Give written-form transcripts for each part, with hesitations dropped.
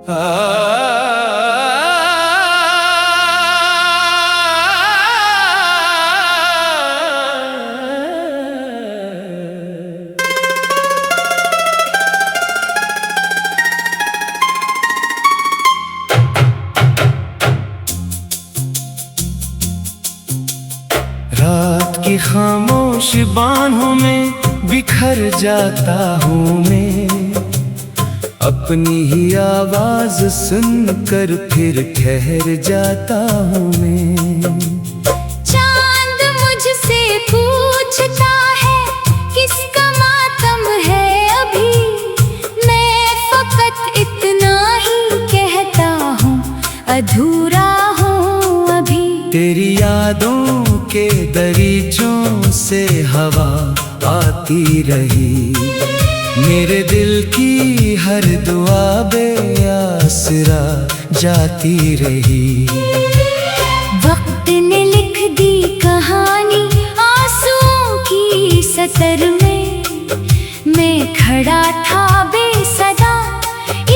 रात की खामोश बाहों में बिखर जाता हूँ मैं, अपनी ही आवाज सुनकर फिर ठहर जाता हूँ मैं। चांद मुझसे पूछता है किसका मातम है अभी, मैं फकत इतना ही कहता हूँ अधूरा हूँ अभी। तेरी यादों के दरीचों से हवा आती रही, मेरे दिल की हर दुआ बेआसरा जाती रही। वक्त ने लिख दी कहानी आंसुओं की सतर में, मैं खड़ा था बेसदा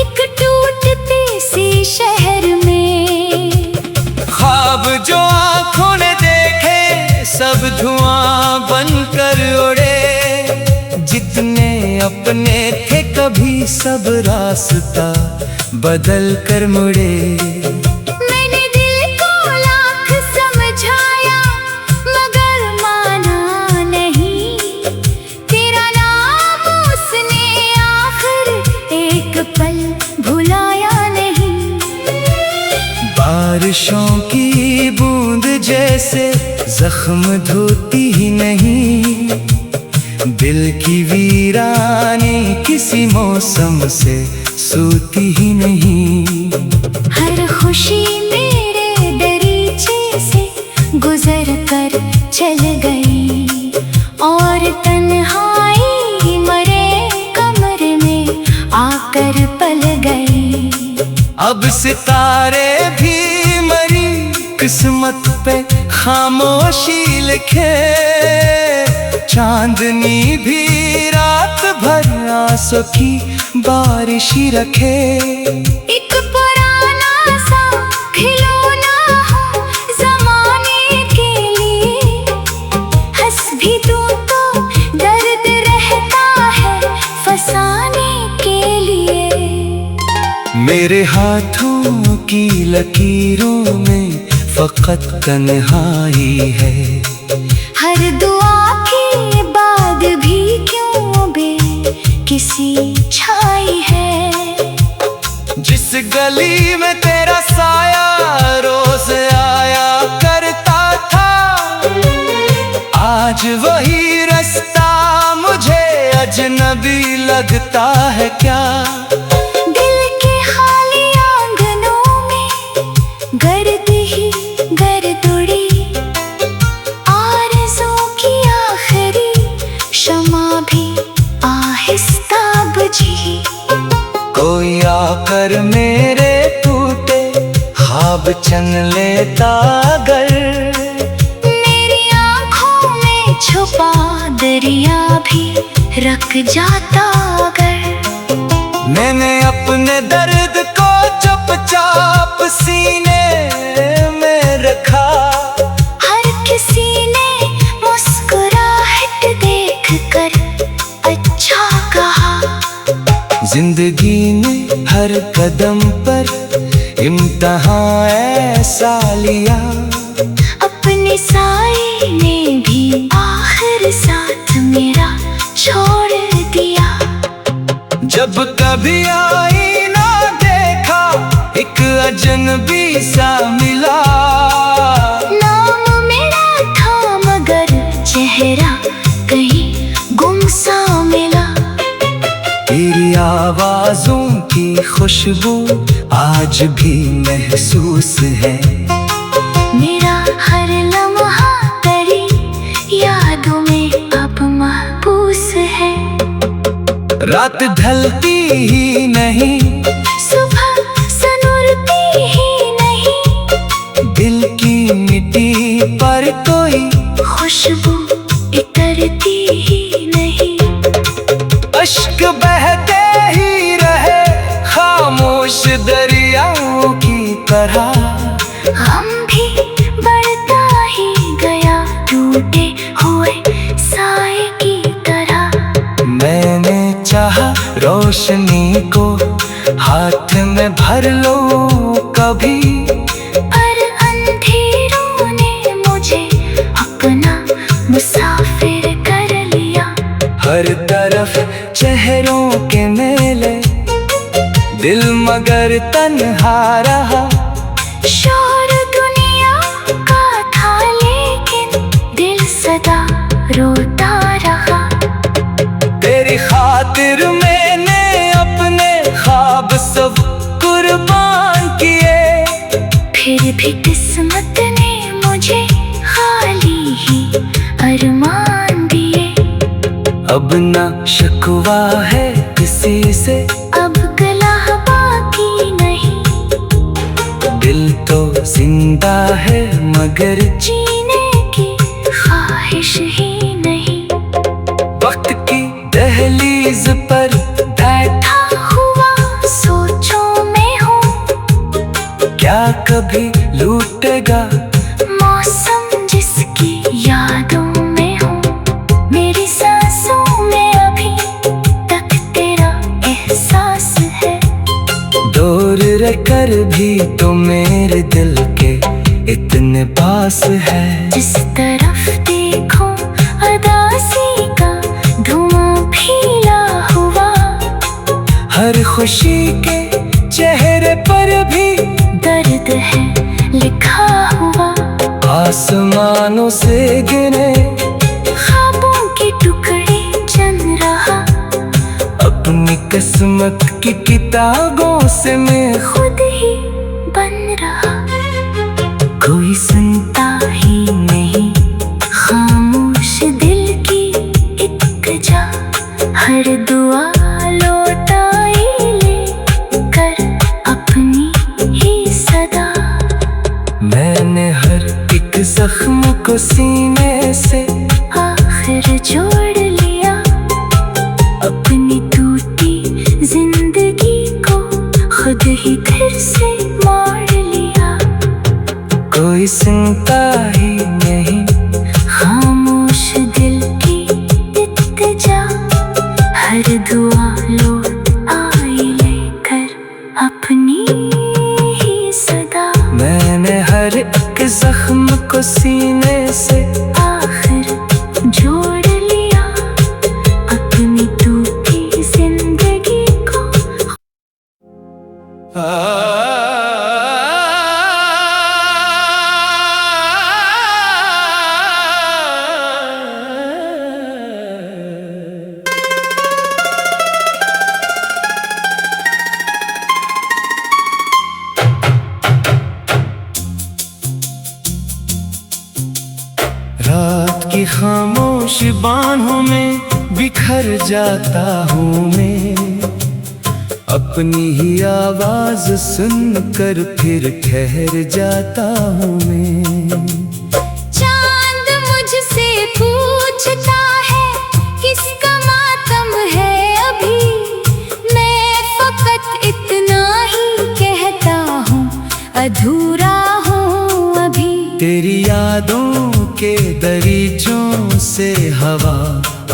एक टूटते से शहर में। ख्वाब जो आँखों ने देखे सब धुआं बनकर उड़े, जितने अपने थे कभी सब रास्ता बदल कर मुड़े। मैंने दिल को लाख समझाया मगर माना नहीं, तेरा नाम उसने आखिर एक पल भुलाया नहीं। बारिशों की बूंद जैसे जख्म धोती ही नहीं, दिल की वीरानी किसी मौसम से सूती ही नहीं। हर खुशी मेरे दरीचे से गुजर कर चल गई, और तन्हाई मरे कमरे में आकर पल गई। अब सितारे भी मरी किस्मत पे खामोशी लिखे, चांदनी भी रात भर आंसू की बारिश ही रखे। एक पुराना सा खिलौना हो जमाने के लिए, हंस भी तू तो दर्द रहता है फसाने के लिए। मेरे हाथों की लकीरों में फकत तन्हाई है, हर दुआ के बाद भी क्यों किसी छाई है। जिस गली में तेरा साया रोज आया करता था, आज वही रास्ता मुझे अजनबी लगता है क्या। दिल के खाली आंगनों में गर्द ही गर्द उड़ी, आरज़ू की आखिरी शमा भी आहिस्ता बुझी। कोई आकर मेरे टूटे ख्वाब चन लेता अगर, मेरी आँखों में छुपा दरिया भी रख जाता अगर। मैंने अपने दर्द को चुपचाप सीने में रखा, हर किसी ने मुस्कुराहट देख कर अच्छा कहा। जिंदगी ने हर कदम पर इम्तिहान ऐसा लिया, अपने साए ने भी आखिर साथ मेरा छोड़ दिया। जब कभी आईना देखा एक अजनबी सा मिला, नाम मेरा था मगर चेहरा कहीं गुमसा मिला। तेरी आवाजों की खुशबू आज भी महसूस है, मेरा हर लम्हा तेरी यादों में अब महबूस है। रात ढलती ही नहीं, सुबह सनुरती ही नहीं, दिल की मिट्टी पर कोई खुशबू इतरती ही नहीं। अश्क बहते ही रहे खामोश दरिया तरह। हम भी बढ़ता ही गया टूटे हुए साए की तरह। मैंने चाहा रोशनी को हाथ में भर लो कभी, पर अंधेरों ने मुझे अपना मुसाफिर कर लिया। हर तरफ चेहरों के मेले, दिल मगर तन्हा रहा। शोर दुनिया का था लेकिन दिल सदा रोता रहा। तेरी खातिर मैंने अपने ख्वाब सब कुर्बान किए, फिर भी किस्मत ने मुझे खाली ही अरमान दिए। अब ना शिकवा है किसी से, अब गला बाकी नहीं। दिल तो जिंदा है मगर जीने की ख्वाहिश ही नहीं। वक्त की दहलीज पर बैठा हुआ सोचों में हूँ, क्या कभी लूटेगा मौसम जिसकी यादों में हूँ। मेरी सांसों में अभी तक तेरा एहसास है। दूर रहकर भी तो मेरे दिल के इतने पास है। जिस तरफ देखो अदासी का धुआं फैला हुआ। हर खुशी के चेहरे पर भी दर्द है लिखा हुआ। आसमानों से गिरे ख्वाबों के टुकड़े चल रहा। अपनी किस्मत की किताबों से मैं खुद ही बन रहा। कोई सुनता ही नहीं खामोश दिल की इत्तेजा। हर दुआ लौटाई लेकर अपनी ही सदा। मैंने हर एक जख्म को सीने से आखिर जोड़ लिया। अपनी टूटी जिंदगी को खुद ही फिर से मोड़ लिया। कोई सुनता ही नहीं खामोश दिल की इत्तेजा। हर दुआ लौट आई लेकर अपनी ही सदा। मैंने हर एक जख्म को सीने से आखिर जोड़ लिया। अपनी टूटी जिंदगी को। रात की खामोश बाहों में बिखर जाता हूँ मैं। अपनी ही आवाज सुनकर फिर ठहर जाता हूँ मैं। चांद मुझसे पूछता है किसका मातम है अभी। मैं फकत इतना ही कहता हूँ अधूरा हूँ अभी। तेरी यादों के दरीचों से हवा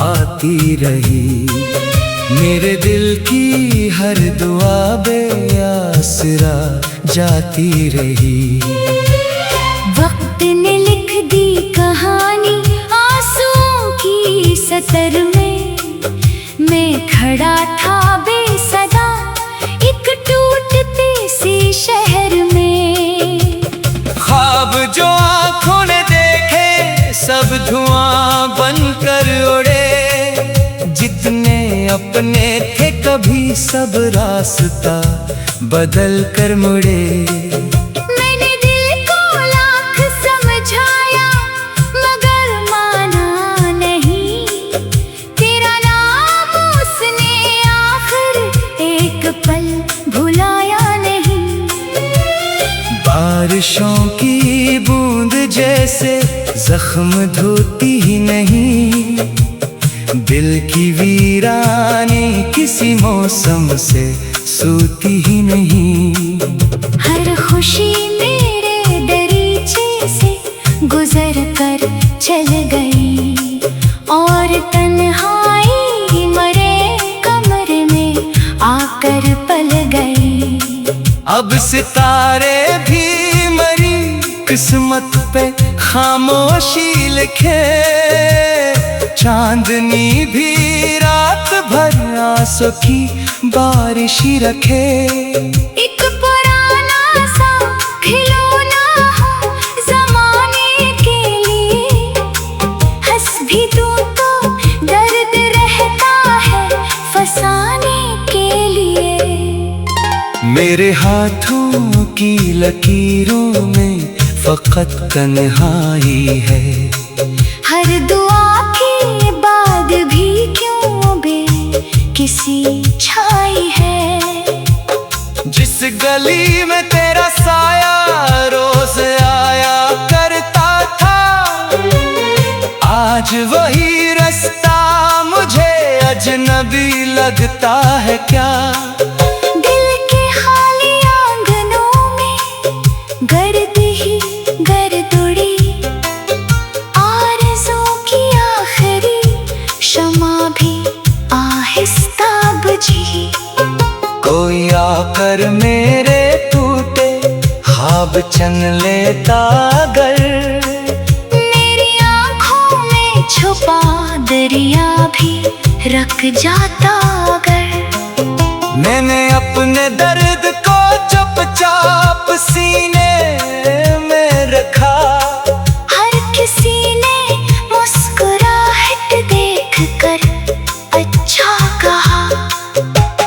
आती रही। मेरे दिल की हर दुआ बेआसरा जाती रही। वक्त ने लिख दी कहानी आंसुओं की सतर में। मैं खड़ा था बेसदा एक टूटते से शहर में। ख्वाब जो आँखों ने देखे सब धुआं बनकर उड़े। जितने अपने थे कभी सब रास्ता बदल कर मुड़े। मैंने दिल को लाख समझाया मगर माना नहीं। तेरा नाम उसने आखिर एक पल भुलाया नहीं। बारिशों की बूंद जैसे जख्म धोती ही नहीं। दिल की वीरानी किसी मौसम से सोती ही नहीं। हर खुशी मेरे दरीचे से गुजर कर चल गई, और तन्हाई मरे कमरे में आकर पल गई। अब सितारे भी मरी किस्मत पे खामोशी लिखे, चांदनी भी रात भर आंसू की बारिश ही रखे। एक पुराना सा खिलौना हो जमाने के लिए, हंस भी तू तो दर्द रहता है फसाने के लिए। मेरे हाथों की लकीरों में फकत तन्हाई है, हर दुआ के बाद भी क्यों बे किसी छाई है। जिस गली में तेरा साया रोज आया करता था, आज वही रास्ता मुझे अजनबी लगता है क्या। दिल के खाली आंगनों में गर्द ही गर्द उड़ी, आरज़ू की आखिरी शमा भी आहिस्ता बुझी। कोई आकर मेरे टूटे ख्वाब चन लेता अगर, मेरी आँखों में छुपा दरिया भी रख जाता अगर। मैंने अपने दर्द को चुपचाप सीने में रखा, हर किसी ने मुस्कुराहट देख कर अच्छा कहा।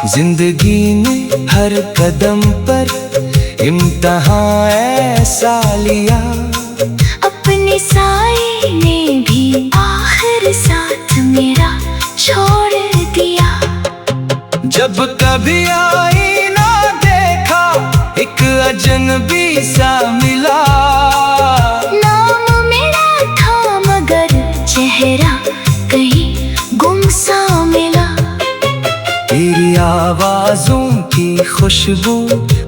जिंदगी ने हर कदम पर इम्तिहान ऐसा लिया, अपने साए ने भी आखिर साथ मेरा छोड़ दिया। जब कभी आईना देखा एक अजनबी सा मिला, नाम मेरा था मगर चेहरा कहीं गुम सा मिला। तेरी आवाजों की खुशबू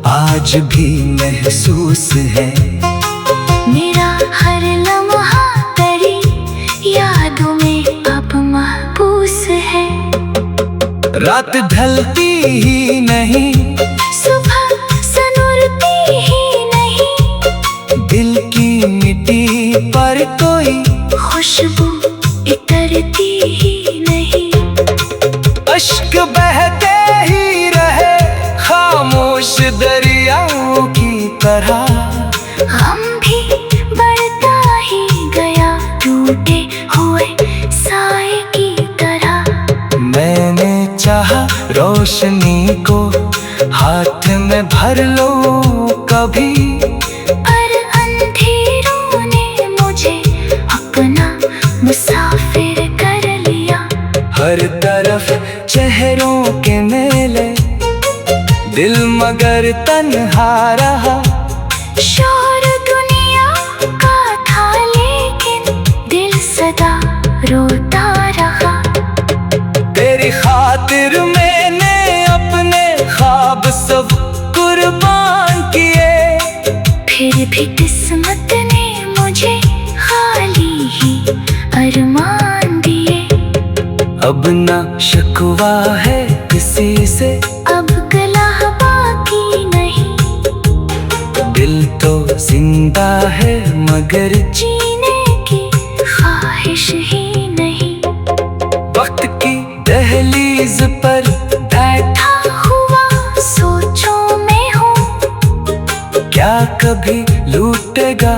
आज भी महसूस है, मेरा हर लम्हा तेरी यादों में अब महबूस है। रात ढलती ही नहीं, सुबह सनुरती ही नहीं, दिल की मिट्टी पर कोई खुशबू इतरती ही नहीं। अश्क बहते ही रहे खामोश दरियाओं की तरह, हम भी बढ़ता ही गया टूटे हुए साए की तरह। मैंने चाहा रोशनी को हाथ में भर लो कभी, पर अंधेरों ने मुझे अपना मुसाफिर कर लिया। हर तरफ चेहरों के मेले, दिल मगर तन्हा रहा। शोर दुनिया का था लेकिन दिल सदा रोता रहा। तेरी खातिर मैंने अपने ख्वाब सब कुर्बान किए, फिर भी किस्मत ने मुझे खाली ही अरमान दिए। अब ना शिकवा है किसी से, अब गला बाकी नहीं, दिल तो जिंदा है मगर जीने की ख्वाहिश ही नहीं। वक्त की दहलीज पर बैठा हुआ सोचों में हूँ, क्या कभी लूटेगा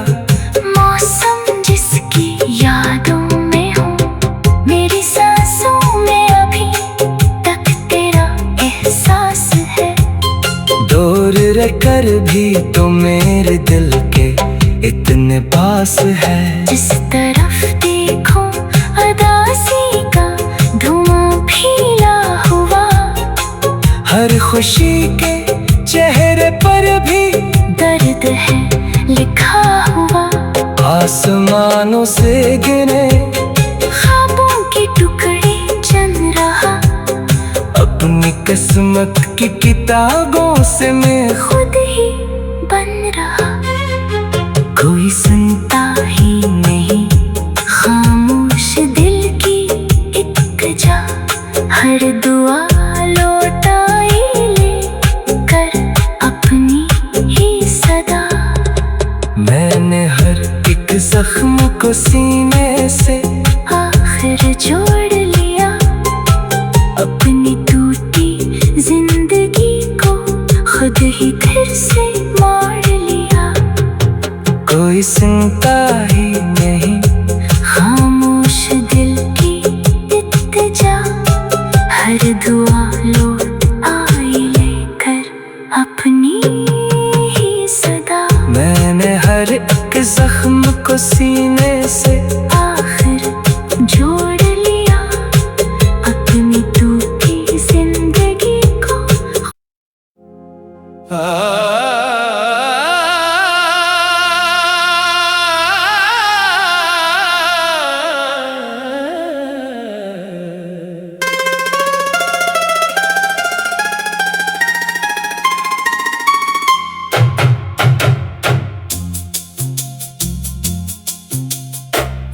मौसम जिसकी यादों में हूँ। मेरी सांसों में अभी तक तेरा एहसास है। दूर रहकर भी तो मेरे दिल के इतने पास है। जिस तरफ देखो अदासी का धुआं फैला हुआ, हर खुशी के चेहरे पर भी दर्द है लिखा हुआ। आसमानों से गिरे ख्वाबों के टुकड़े चल रहा, अपनी किस्मत की किताबों से मैं खुद ही बन रहा। कोई सुनता ही नहीं खामोश दिल की एक जा, हर दुआ लौटाई ले कर अपनी ही सदा। मैंने हर एक जख्म को सीने से आखिर जोड़ लिया, अपनी टूटी जिंदगी को खुद ही फिर से मोड़ लिया। कोई सुनता ही नहीं खामोश दिल की इत्तेजा, हर दुआ लौट आई लेकर अपनी ही सदा। मैंने हर एक जख्म को सीने से आखिर जोड़ लिया, अपनी टूटी जिंदगी को।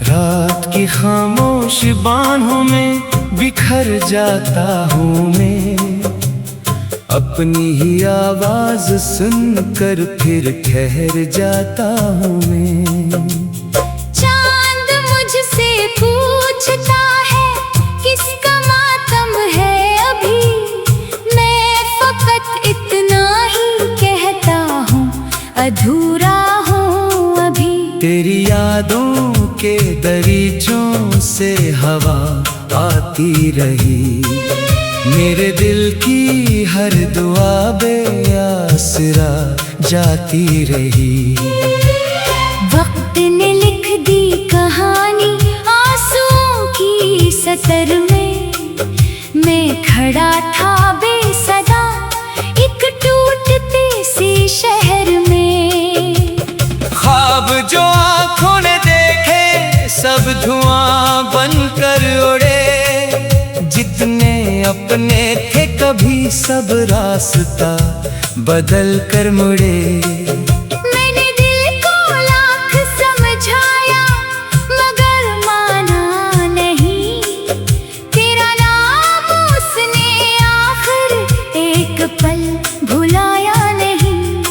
रात की खामोश बाहों में बिखर जाता हूँ मैं, अपनी ही आवाज सुनकर फिर ठहर जाता हूँ मैं। चांद मुझसे पूछता है किसका मातम है अभी, मैं फकत इतना ही कहता हूँ अधूरा हूँ अभी। तेरी यादों के दरीचों से हवा आती रही, मेरे दिल की हर दुआ बेआसरा जाती रही। वक्त ने लिख दी कहानी आंसुओं की सतर में, मैं खड़ा था बेसदा एक टूटते से शहर में। ख्वाब जो आँखों ने देखे सब धुआं बनकर उड़े, जितने अपने थे कभी सब रास्ता बदल कर मुड़े। मैंने दिल को लाख समझाया मगर माना नहीं, तेरा नाम उसने आखिर एक पल भुलाया नहीं।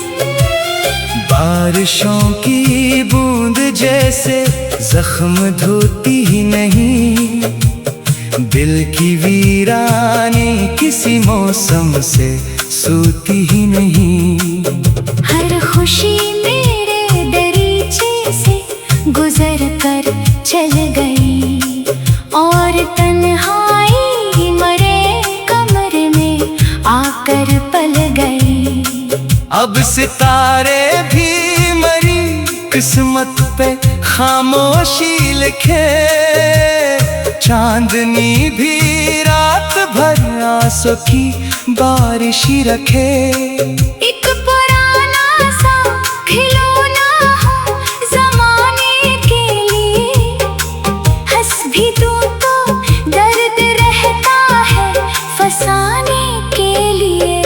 बारिशों की बूंद जैसे जख्म धोती ही नहीं, दिल की वीरानी किसी मौसम से सूती ही नहीं। हर खुशी मेरे दरीचे से गुजर कर चल गई, और तन्हाई मरे कमरे में आकर पल गई। अब सितारे भी मरी किस्मत पे खामोशी लिखे, चांदनी भी रात भर आंसू की बारिश ही रखे। एक पुराना सा खिलौना हो जमाने के लिए, हंस भी दूं तो दर्द रहता है फसाने के लिए।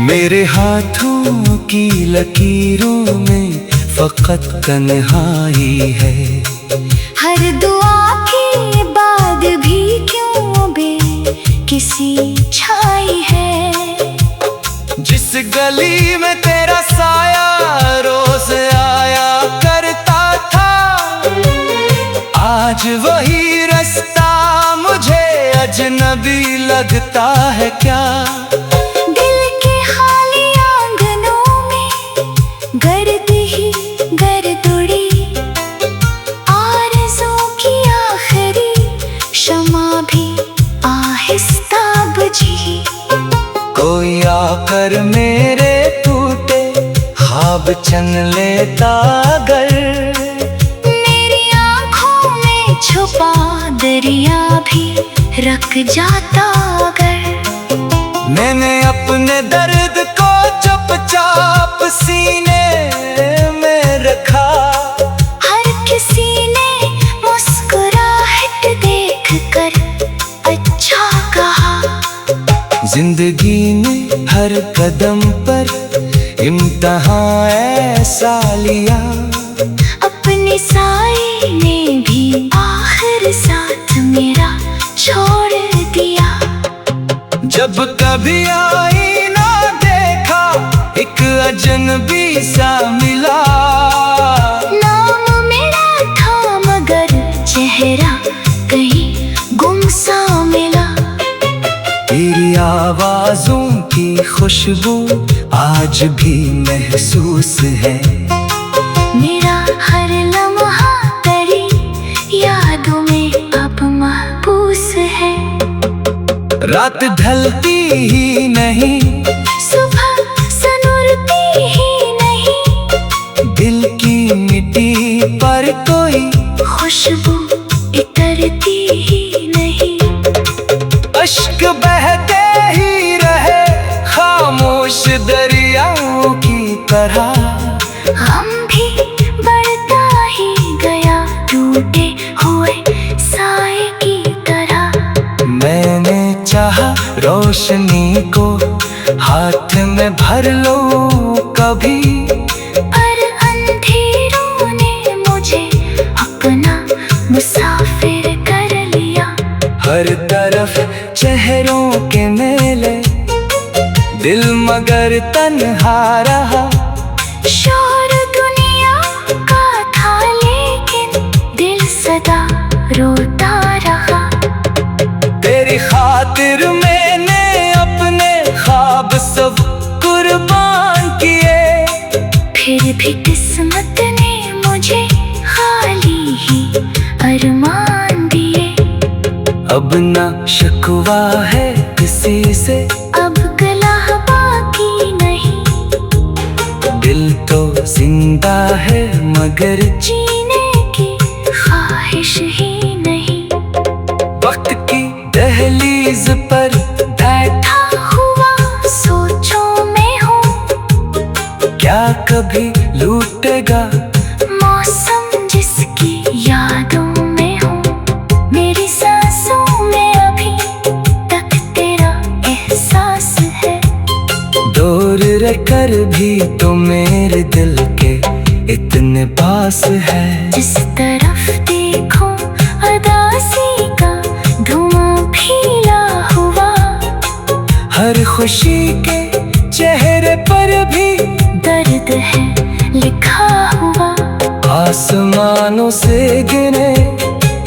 मेरे हाथों की लकीरों में फकत तन्हाई है, हर दुआ के बाद भी क्यों बे किसी छाई है। जिस गली में तेरा साया रोज आया करता था, आज वही रास्ता मुझे अजनबी लगता है क्या। दिल के खाली आंगनों में गर्द ही गर्द उड़ी, आरज़ू की आखिरी शमा भी आहिस्ता बुझी। कोई आकर मेरे टूटे ख्वाब छन लेता अगर, मेरी आँखों में छुपा दरिया भी रख जाता अगर। मैंने अपने दर्द को चुपचाप सीने में रखा, हर किसी ने मुस्कुराहट देख कर अच्छा कहा। कदम पर इम्तहान ऐसा लिया। अपने साए ने भी आखिर साथ मेरा छोड़ दिया। जब कभी आईना देखा एक अजनबी सा मिला। नाम मेरा था मगर चेहरा कहीं गुमसा मिला। तेरी आवाजों की खुशबू आज भी महसूस है। मेरा हर लम्हा तेरी यादों में अब महबूस है। रात ढलती ही नहीं, सुबह सनुरती ही नहीं। दिल की मिट्टी पर कोई खुशबू इतरती ही नहीं। अश्क बहते ही रहे खामोश दरियाओं की तरह। गम भी बढ़ता ही गया टूटे हुए साए की तरह। मैंने चाहा रोशनी को हाथ में भर लो कभी, पर अंधेरों ने मुझे अपना मुसाफिर कर लिया। हर तरफ चेहरों के मेले, दिल मगर तन्हा रहा। शोर दुनिया का था लेकिन दिल सदा रोता रहा। तेरी खातिर मैंने अपने ख्वाब सब कुर्बान किए। फिर भी किस्मत ने मुझे खाली ही अरमान दिए। अब ना शिकवा है किसी से, अब गला बाकी नहीं। दिल तो जिंदा है मगर जीने की ख्वाहिश ही नहीं। वक्त की दहलीज पर बैठा हुआ सोचों में हूँ। क्या कभी लूटेगा मौसम जिसकी यादों में हूँ। मेरी सांसों में अभी तक तेरा एहसास है। दूर रहकर भी तो मेरे दिल के इतने पास है। जिस तरफ देखो उदासी का धुआं फैला हुआ। हर खुशी के चेहरे पर भी दर्द है लिखा हुआ। आसमानों से गिरे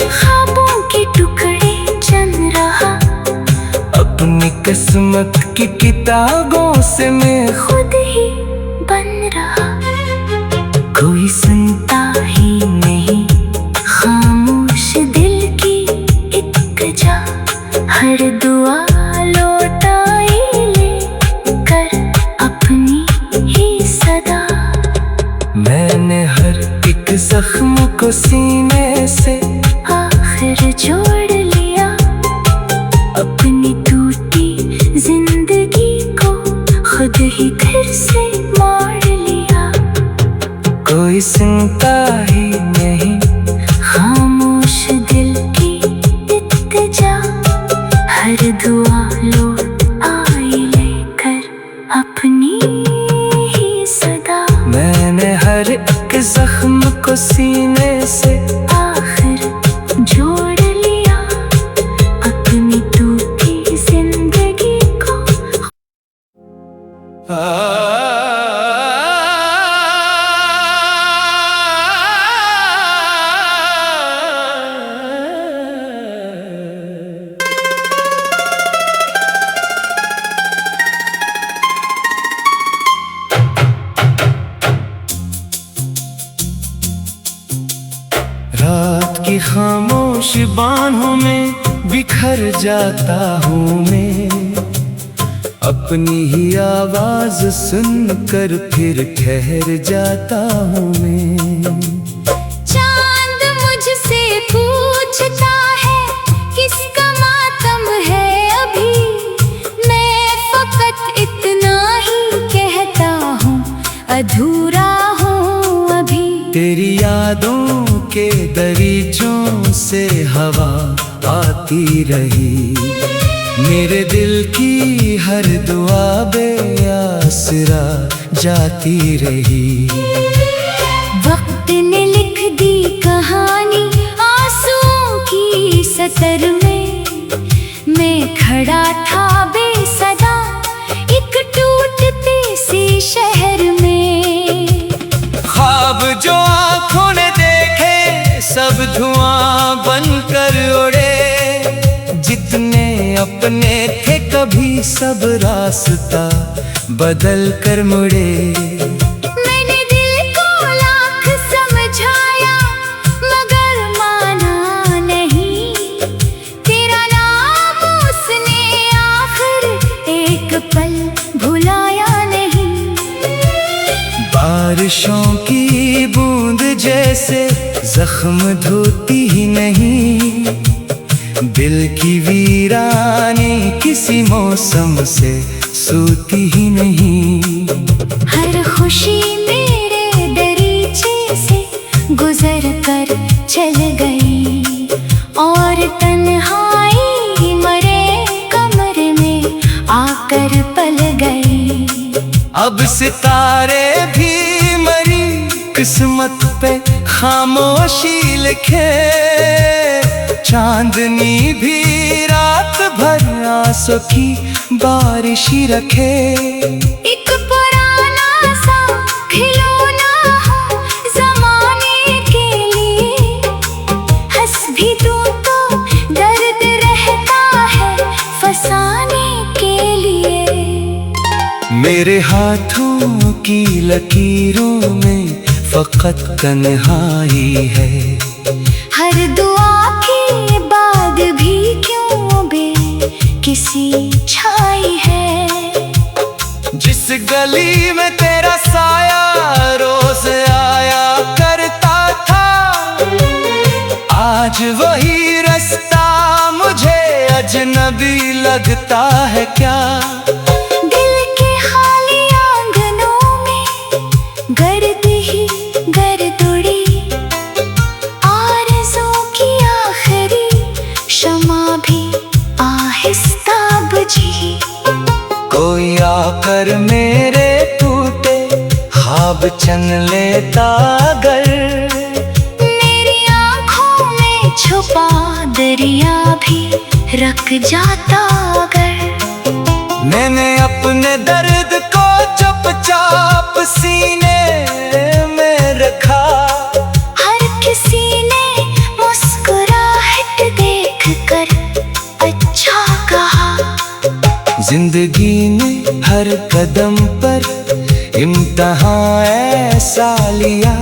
ख्वाबों के टुकड़े चन रहा। अपनी किस्मत की किताबों से मैं खुद ही बन रहा। कोई सुनता ही नहीं खामोश दिल की एक जा। हर दुआ लौटाई लेकर अपनी ही सदा। मैंने हर एक जख्म को सीने से आखिर जोड़ लिया। अपनी टूटी जिंदगी को खुद ही फिर से मोड़ लिया। कोई सुनता ही नहीं खामोश दिल की इत्तेजा। हर दुआ लौट आई लेकर अपनी ही सदा। मैंने हर एक जख्म को सीने से आखिर जोड़ लिया। अपनी टूटी जिंदगी को। रात की खामोश बाहों में बिखर जाता हूँ मैं। अपनी ही आवाज सुनकर फिर ठहर जाता हूँ मैं। चांद मुझसे पूछता है किसका मातम है अभी। मैं फकत इतना ही कहता हूँ अधूरा हूँ अभी। तेरी यादों के दरीचों से हवा आती रही। मेरे दिल की हर दुआ बेआसरा जाती रही। वक्त ने लिख दी कहानी आंसुओं की सतर में, मैं खड़ा था बेसदा एक टूटते से शहर में। ख्वाब जो आंखों ने देखे सब धुआं बनकर उड़े, जितने अपने थे कभी सब रास्ता बदल कर मुड़े। मैंने दिल को लाख समझाया मगर माना नहीं, तेरा नाम उसने आखिर एक पल भुलाया नहीं। बारिशों की बूंद जैसे जख्म धोती ही नहीं, दिल की वीरानी किसी मौसम से सूती ही नहीं। हर खुशी मेरे दरीचे से गुजर कर चल गई, और तन्हाई मरे कमरे में आकर पल गई। अब सितारे भी मरी किस्मत पे खामोशी लिखे, चांदनी भी रात भर आंसू की बारिश ही रखे। एक पुराना सा खिलौना हो जमाने के लिए, हंस भी दूं तो दर्द रहता है फसाने के लिए। मेरे हाथों की लकीरों में फकत तन्हाई है, हर दुआ के बाद भी क्यों किसी छाई है। जिस गली में तेरा साया रोज आया करता था, आज वही रास्ता मुझे अजनबी लगता है क्या। दिल के खाली आंगनों में गर्द ही गर्द उड़ी, आरज़ू की आखिरी शमा भी आहिस्ता बुझी। कोई आकर मेरे टूटे ख्वाब चन लेता अगर, मेरी आँखों में छुपा दरिया भी रख जाता अगर। मैंने अपने दर्द को चुपचाप सीने में रखा, हर किसी ने मुस्कुराहट देख कर अच्छा कहा। जिंदगी ने हर कदम पर इम्तिहान ऐसा लिया,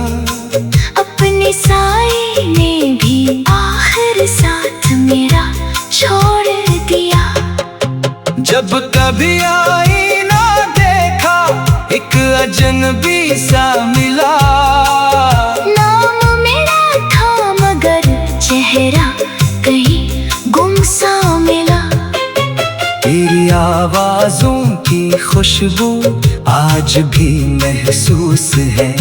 अपने साए ने भी आखिर साथ मेरा छोड़ दिया। जब कभी आईना देखा एक अजनबी सा मिला, नाम मेरा था मगर चेहरा कहीं गुमसा मिला। तेरी आवाजों की खुशबू आज भी महसूस है,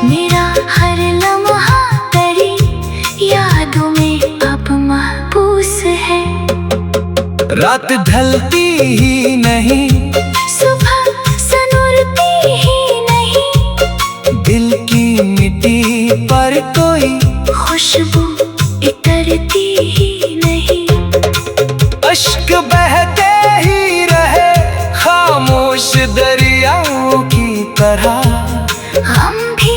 मेरा हर लम्हा तेरी यादों में अब महबूस है। रात ढलती ही नहीं, सुबह सनुरती ही नहीं, दिल की मिट्टी पर कोई खुशबू इतरती ही नहीं। अश्क बहते ही रहे खामोश दरियाओं की तरह, गम भी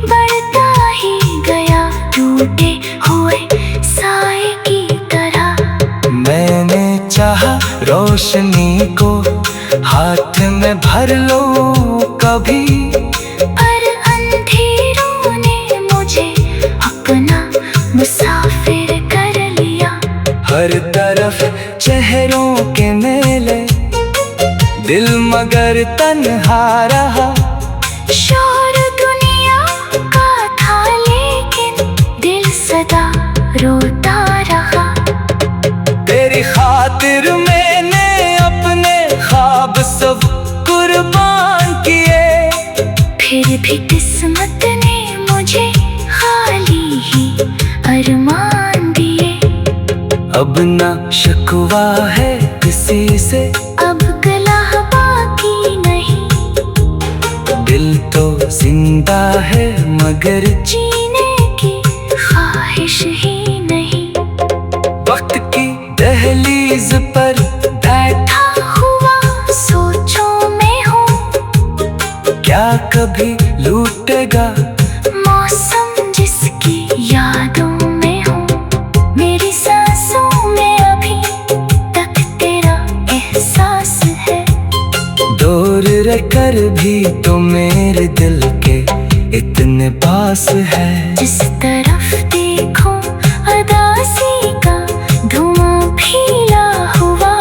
बढ़ता ही गया टूटे हुए साए की तरह। मैंने चाहा रोशनी को हाथ में भर लो कभी, पर अंधेरों ने मुझे अपना मुसाफिर कर लिया। हर तरफ चेहरों के मेले, दिल मगर तन्हा रहा। शोर दुनिया का था लेकिन दिल सदा रोता रहा। तेरी खातिर मैंने अपने ख्वाब सब कुर्बान किए, फिर भी किस्मत ने मुझे खाली ही अरमान दिए। अब ना शिकवा है से अब गला बाकी नहीं। दिल तो जिंदा है मगर जीने की ख्वाहिश ही नहीं। वक्त की दहलीज पर बैठा हुआ सोचों में हूँ, क्या कभी लूटेगा मौसम जिसकी यादों में हूँ। मेरी सांसों में अभी तक तेरा एहसास है। दूर रहकर भी तो मेरे दिल के इतने पास है। जिस तरफ देखो अदासी का धुआं फैला हुआ,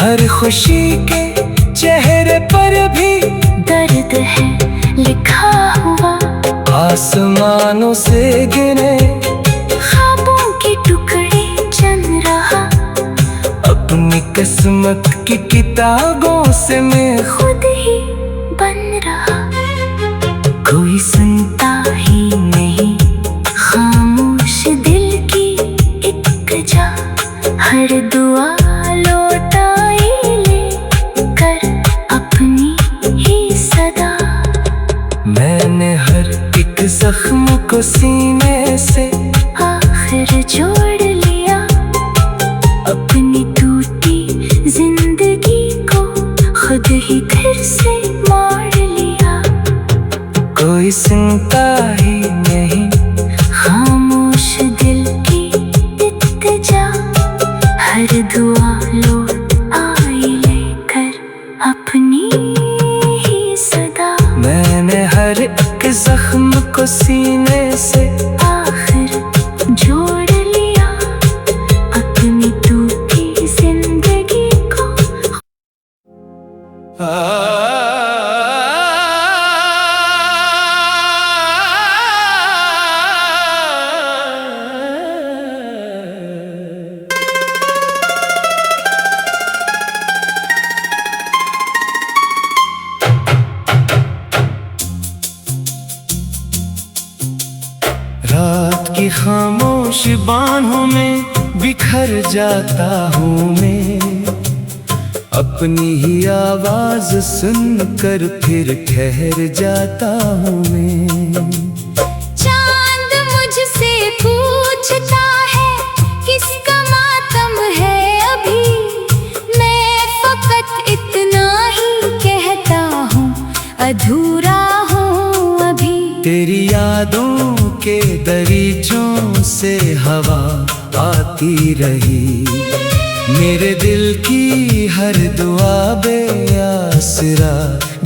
हर खुशी के चेहरे पर भी दर्द है लिखा हुआ। आसमानों से गिरे ख्वाबों के टुकड़े चल रहा, अपनी किस्मत की किताबों से मैं खुद ही बन रहा। कोई सुनता ही नहीं खामोश दिल की इत्तेजा, हर दुआ लौटाई ले कर अपनी ही सदा। मैंने हर एक जख्म को सीने से आखिर जोड़ लिया, अपनी टूटी जिंदगी को खुद ही फिर से मोड़ लिया। कोई सुनता ही नहीं खामोश दिल की इत्तेजा, हर दुआ लौट आई लेकर अपनी ही सदा। मैंने हर एक जख्म को सीने से आखिर जोड़ लिया, अपनी टूटी जिंदगी को। रात की खामोश बाहों में बिखर जाता हूँ मैं, अपनी ही आवाज सुनकर फिर ठहर जाता हूँ मैं। चांद मुझसे पूछता है किसका मातम है अभी, मैं फकत इतना ही कहता हूँ अधूरा हूँ अभी। तेरी यादों के दरीचों से हवा आती रही, मेरे दिल की हर दुआ बेआसरा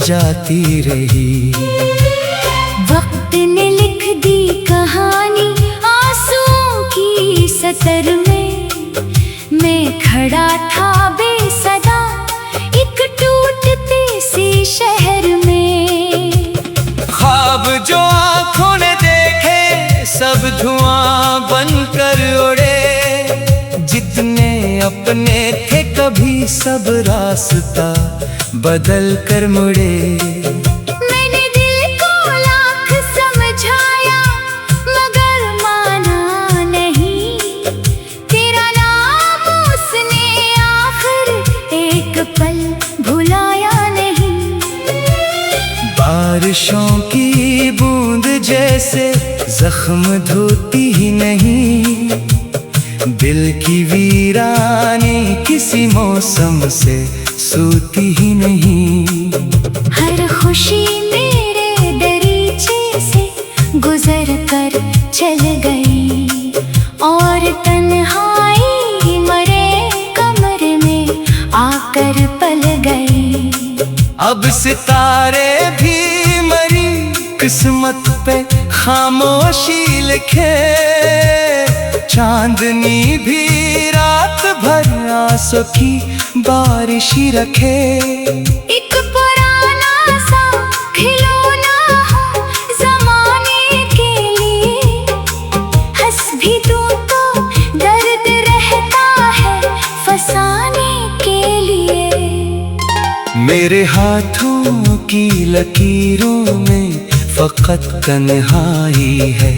जाती रही। वक्त ने लिख दी कहानी आंसुओं की सतर में, मैं खड़ा था बेसदा एक टूटते से शहर में। ख्वाब जो आँखों ने देखे सब धुआं बनकर उड़े, जितने अपने थे कभी सब रास्ता बदल कर मुड़े। मैंने दिल को लाख समझाया मगर माना नहीं, तेरा नाम उसने आखिर एक पल भुलाया नहीं। बारिशों की बूंद जैसे जख्म धोती ही नहीं, दिल की वीरानी किसी मौसम से सूती ही नहीं। हर खुशी मेरे दरीचे से गुजर कर चल गई, और तन्हाई मरे कमरे में आकर पल गई। अब सितारे भी मरी किस्मत पे खामोशी लिखे, चांदनी भी रात भर आंसू की बारिश ही रखे। एक पुराना सा खिलौना हो ज़माने के लिए, हंस भी तू तो दर्द रहता है फसाने के लिए। मेरे हाथों की लकीरों में फकत तन्हाई है,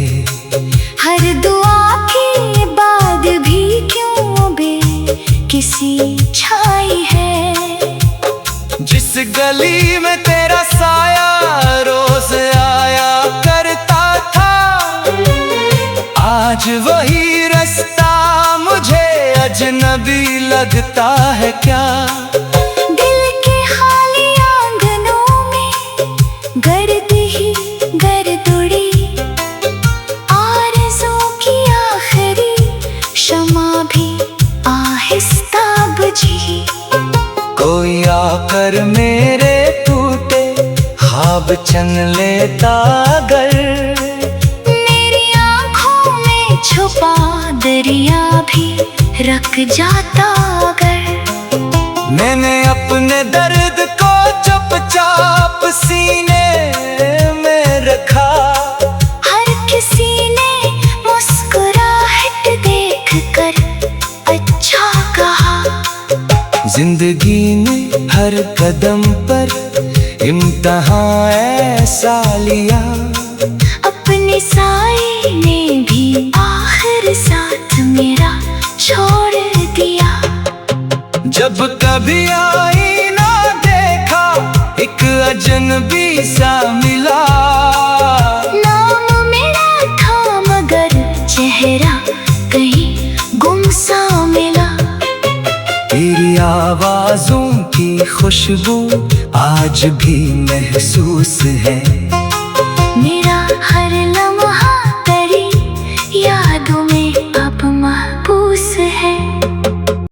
हर दुआ के बाद भी क्यों बे किसी छाई गली में तेरा साया रोज आया करता था। आज वही रास्ता मुझे अजनबी लगता है क्या। दिल के खाली आंगनों में गर्द ही गर्द उड़ी, आरज़ू की आखिरी शमा भी आहिस्ता बुझी। कोई आकर मेरे टूटे ख्वाब छन लेता अगर, मेरी आँखों में छुपा दरिया भी रख जाता अगर। मैंने अपने दर्द को चुपचाप सीने में रखा। हर किसी ने मुस्कुराहट देख कर अच्छा कहा। जिंदगी ने हर कदम पर इम्तिहान ऐसा लिया, अपने साए ने भी आखिर साथ मेरा छोड़ दिया। जब कभी आईना देखा एक अजनबी सा मिला। नाम मेरा था मगर चेहरा कहीं गुमसा मिला। तेरी आवाज़ों की खुशबू आज भी महसूस है।